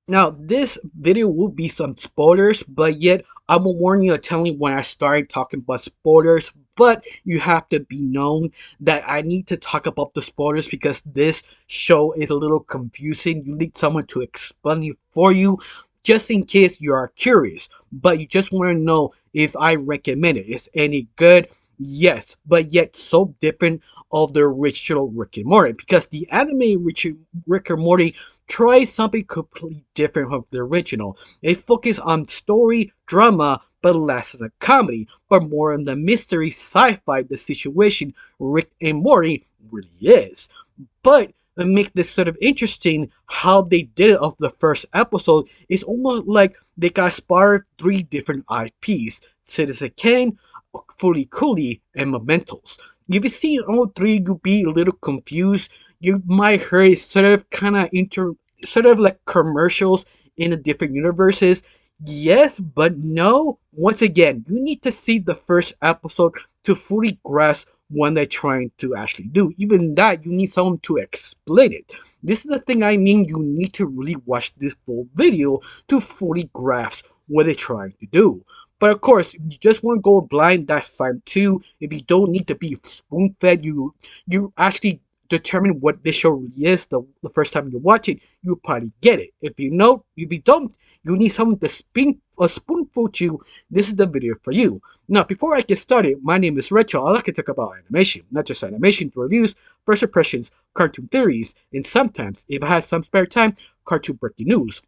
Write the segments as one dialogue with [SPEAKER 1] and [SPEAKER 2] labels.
[SPEAKER 1] Now, this video will be some spoilers, but yet I will warn you, telling you when I started talking about spoilers. But you have to be known that I need to talk about the spoilers because this show is a little confusing. You need someone to explain it for you, just in case you are curious. But you just want to know if I recommend it. Is any good? Yes, but yet so different of the original Rick and Morty because the anime Rick and Morty try something completely different from the original. It focused on story, drama, but less on a comedy, but more on the mystery sci-fi the situation Rick and Morty really is. But it makes this sort of interesting how they did it of the first episode. It's almost like they got inspired three different IPs: Citizen Kane, Fully Cooley, and Mementos. If you see all three, you'll be a little confused. You might hear sort of kind of sort of like commercials in the different universes. Yes, but no. Once again, you need to see the first episode to fully grasp what they're trying to actually do. Even that, you need someone to explain it. This is the thing I mean. You need to really watch this full video to fully grasp what they're trying to do. But of course, if you just want to go blind, that's fine too. If you don't need to be spoon fed, you actually determine what this show really is the first time you watch it, you'll probably get it. If you don't, you need someone to spoon feed you. This is the video for you. Now, before I get started, my name is Rachel. I like to talk about animation, not just animation reviews, first impressions, cartoon theories, and sometimes, if I have some spare time, cartoon breaking news.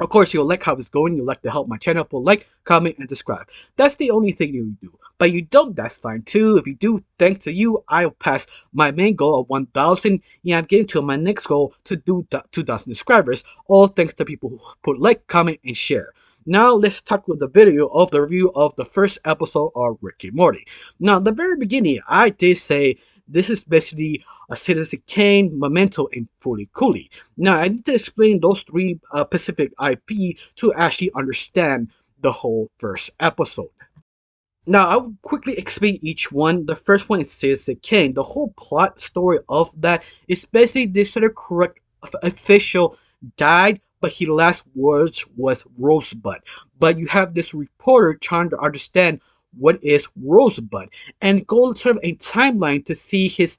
[SPEAKER 1] Of course, you'll like how it's going, you'll like to help my channel, put like, comment, and subscribe. That's the only thing you do. But you don't, that's fine too. If you do, thanks to you, I'll pass my main goal of 1,000, and I'm getting to my next goal to do 2,000 subscribers. All thanks to people who put like, comment, and share. Now let's talk with the video of the review of the first episode of Rick and Morty. Now, at the very beginning, I did say this is basically a Citizen Kane, Memento, and Fully Cooley. Now, I need to explain those three Pacific IP to actually understand the whole first episode. Now, I will quickly explain each one. The first one is Citizen Kane. The whole plot story of that is basically this sort of correct official died, but his last words was Rosebud. But you have this reporter trying to understand what is Rosebud and go sort of a timeline to see his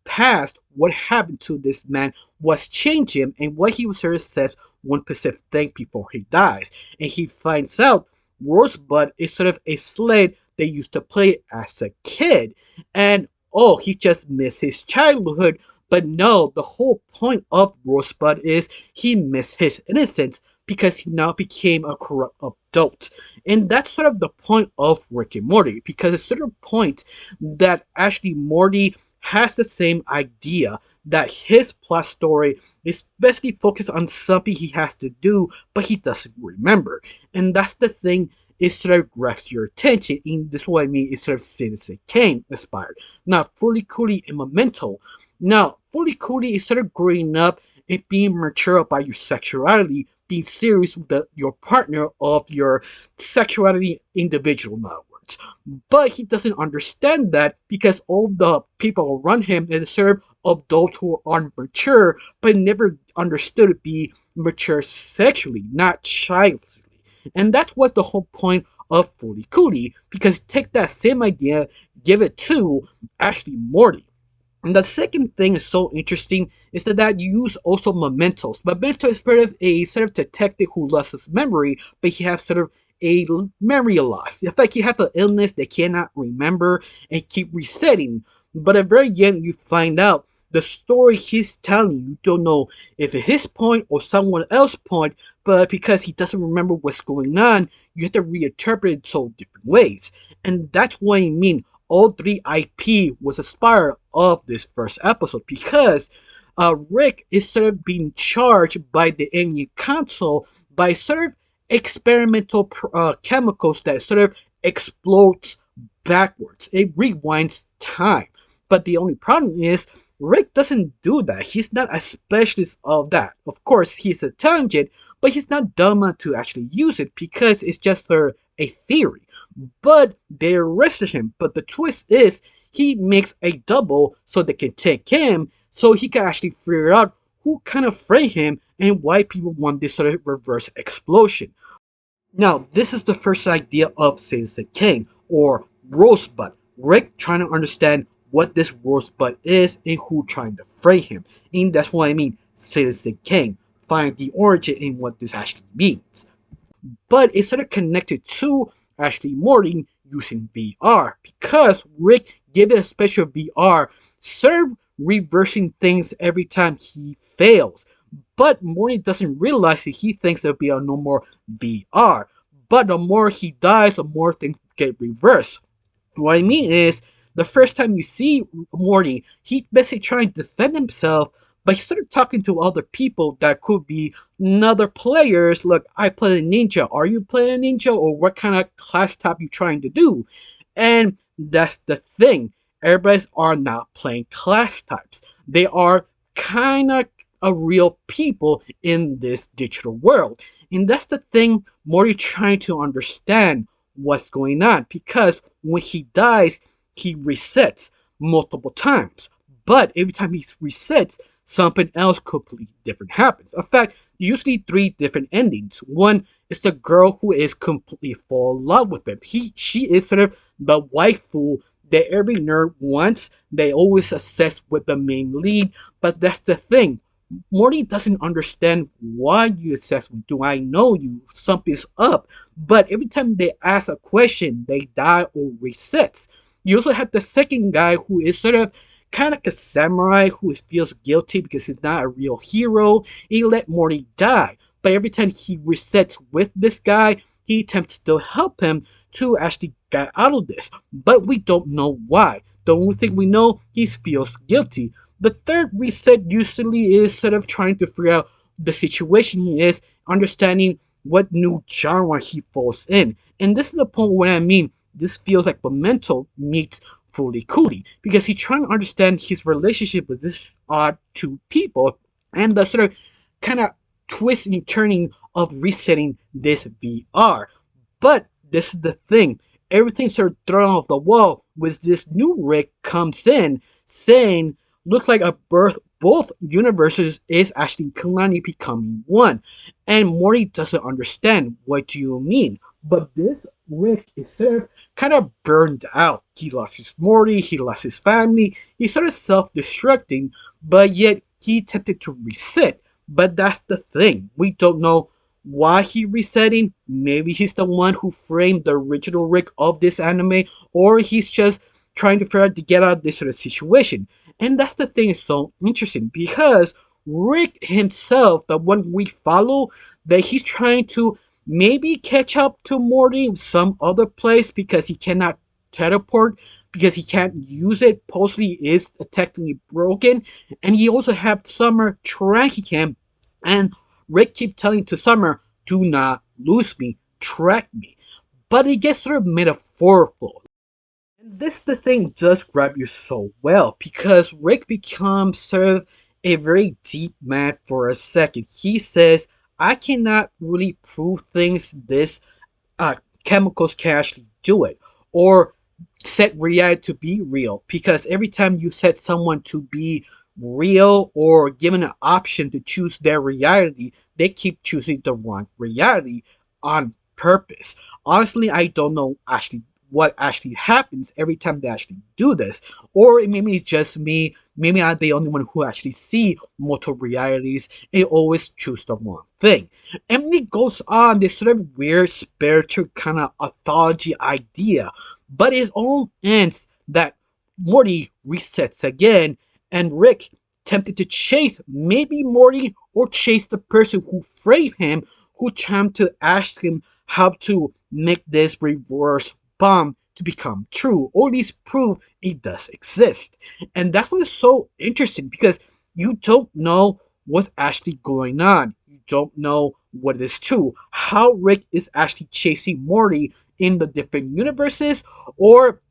[SPEAKER 1] past, what happened to this man, what's changed him, and what he sort of says one specific thing before he dies. And he finds out Rosebud is sort of a sled they used to play as a kid. And oh, he just missed his childhood. But no, the whole point of Rosebud is he missed his innocence because he now became a corrupt adult. And that's sort of the point of Rick and Morty, because it's sort of point that actually Morty has the same idea that his plot story is basically focused on something he has to do, but he doesn't remember. And that's the thing, it sort of grabs your attention. In this way, I mean, it's sort of Citizen Kane inspired. Now, Fully Cooley and Memento. Now, Fully Cooley is sort of growing up and being mature about your sexuality, being serious with your partner of your sexuality individual now. But he doesn't understand that because all the people around him are sort of adults who are mature, but never understood to be mature sexually, not childishly. And that's what the whole point of Fully Cooley, because take that same idea, give it to Ashley Morty. And the second thing is so interesting is that you use also mementos. Memento is sort of detective who lost his memory, but he has sort of a memory loss. In fact, you have an illness they cannot remember and keep resetting. But at the very end, you find out the story he's telling you don't know if it's his point or someone else's point, but because he doesn't remember what's going on, you have to reinterpret it so different ways. And that's what I mean. All three IP was inspired of this first episode because Rick is sort of being charged by the alien council by sort of experimental chemicals that sort of explodes backwards. It rewinds time. But the only problem is Rick doesn't do that. He's not a specialist of that. Of course, he's a talented, but he's not dumb enough to actually use it because it's just for a theory. But they arrested him. But the twist is he makes a double so they can take him so he can actually figure out who kind of framed him and why people want this sort of reverse explosion. Now, this is the first idea of Citizen Kane, or Rosebud. Rick trying to understand what this Rosebud is and who trying to fray him. And that's what I mean, Citizen Kane. Find the origin in what this actually means. But it's sort of connected to actually Morty using VR, because Rick gave it a special VR, sort of reversing things every time he fails. But Morty doesn't realize that he thinks there'll be a no more VR. But the more he dies, the more things get reversed. What I mean is, the first time you see Morty, he basically trying to defend himself, but he's sort of talking to other people that could be another players. Look, I play a ninja. Are you playing a ninja, or what kind of class type you trying to do? And that's the thing. Everybody's are not playing class types. They are kind of a real people in this digital world. And that's the thing Morty trying to understand what's going on, because when he dies, he resets multiple times. But every time he resets, something else completely different happens. In fact, usually three different endings. One is the girl who is completely fall in love with him. She is sort of the waifu that every nerd wants. They always assess with the main lead, but that's the thing. Morty doesn't understand why you assess with. Do I know you? Something's up. But every time they ask a question, they die or resets. You also have the second guy who is sort of kind of like a samurai who feels guilty because he's not a real hero. He let Morty die. But every time he resets with this guy, he attempts to help him to actually get out of this. But we don't know why. The only thing we know, he feels guilty. The third reset usually is sort of trying to figure out the situation he is, understanding what new genre he falls in. And this is the point where I mean this feels like Memento meets Fully Cooley, because he's trying to understand his relationship with this odd two people, and the sort of kind of twisting and turning of resetting this VR. But this is the thing. Everything sort of thrown off the wall with this new Rick comes in saying, looks like a birth both universes is actually clearly becoming one. And Morty doesn't understand, what do you mean? But this Rick is sort of kind of burned out. He lost his Morty, he lost his family, he's sort of self-destructing, but yet he attempted to reset. But that's the thing. We don't know why he resetting. Maybe he's the one who framed the original Rick of this anime, or he's just trying to figure out to get out of this sort of situation. And that's the thing is so interesting, because Rick himself, the one we follow, that he's trying to maybe catch up to Morty in some other place because he cannot teleport, because he can't use it. Supposedly is technically broken, and he also have Summer tracking him, and Rick keep telling to Summer, do not lose me, track me. But it gets sort of metaphorical. And this the thing does grab you so well, because Rick becomes sort of a very deep man for a second. He says, I cannot really prove things this chemicals can actually do it, or set reality to be real, because every time you set someone to be real or given an option to choose their reality, they keep choosing the wrong reality on purpose. Honestly, I don't know actually what actually happens every time they actually do this, or maybe it's just me. Maybe I'm the only one who actually see multiple realities and always choose the wrong thing. And it goes on this sort of weird spiritual kind of authority idea, but it all ends that Morty resets again, and Rick tempted to chase maybe Morty or chase the person who framed him, who tried to ask him how to make this reverse bomb to become true, or at least prove it does exist. And that's what is so interesting, because you don't know what's actually going on. You don't know what is true. How Rick is actually chasing Morty in the different universes, or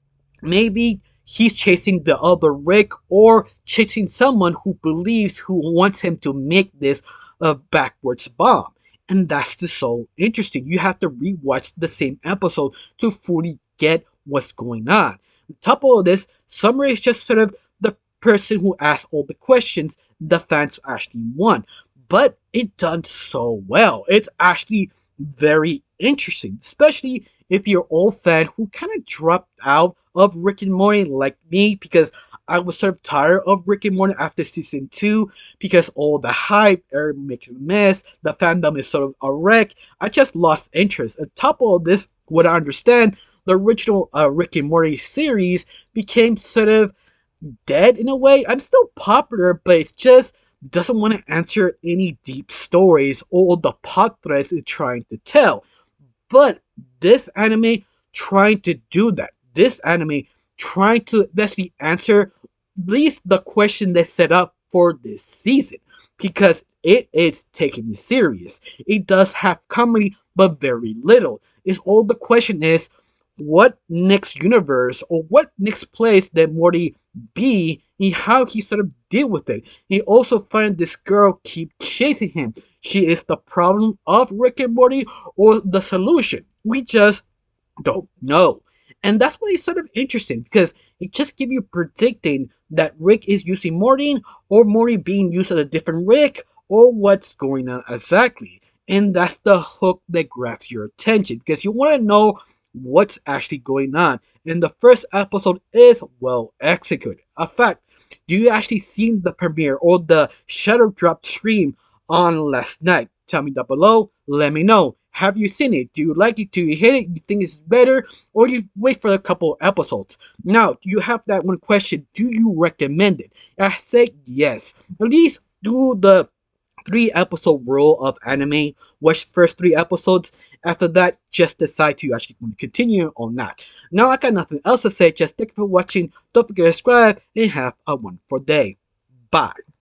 [SPEAKER 1] maybe he's chasing the other Rick, or chasing someone who believes, who wants him to make this a backwards bomb. And that's just so interesting. You have to rewatch the same episode to fully get what's going on. On top of this, Summer is just sort of the person who asks all the questions the fans actually want. but it done so well. It's actually very interesting, especially if you're old fan who kind of dropped out of Rick and Morty like me, because I was sort of tired of Rick and Morty after season 2 because all the hype, everyone making a mess, the fandom is sort of a wreck. I just lost interest. On top of all this, what I understand, the original Rick and Morty series became sort of dead in a way. I'm still popular, but it's just doesn't want to answer any deep stories or the plot threads it's trying to tell. But this anime trying to do that. This anime trying to basically answer at least the question they set up for this season. Because it is taking me serious. It does have comedy, but very little. It's all the question is what next universe or what next place that Morty be and how he sort of deal with it. He also find this girl keep chasing him. She is the problem of Rick and Morty or the solution. We just don't know. And that's why it's sort of interesting because it just gives you predicting that Rick is using Morty or Morty being used as a different Rick or what's going on exactly. And that's the hook that grabs your attention because you want to know what's actually going on. And the first episode is well executed. In fact, do you actually seen the premiere or the shadow drop stream on last night? Tell me down below. Let me know. Have you seen it? Do you like it? Do you hate it? You think it's better? Or you wait for a couple episodes? Now, you have that one question. Do you recommend it? I say yes. At least do the 3 episode rule of anime. Watch first 3 episodes. After that, just decide to actually want to continue or not. Now, I got nothing else to say. Just thank you for watching. Don't forget to subscribe and have a wonderful day. Bye.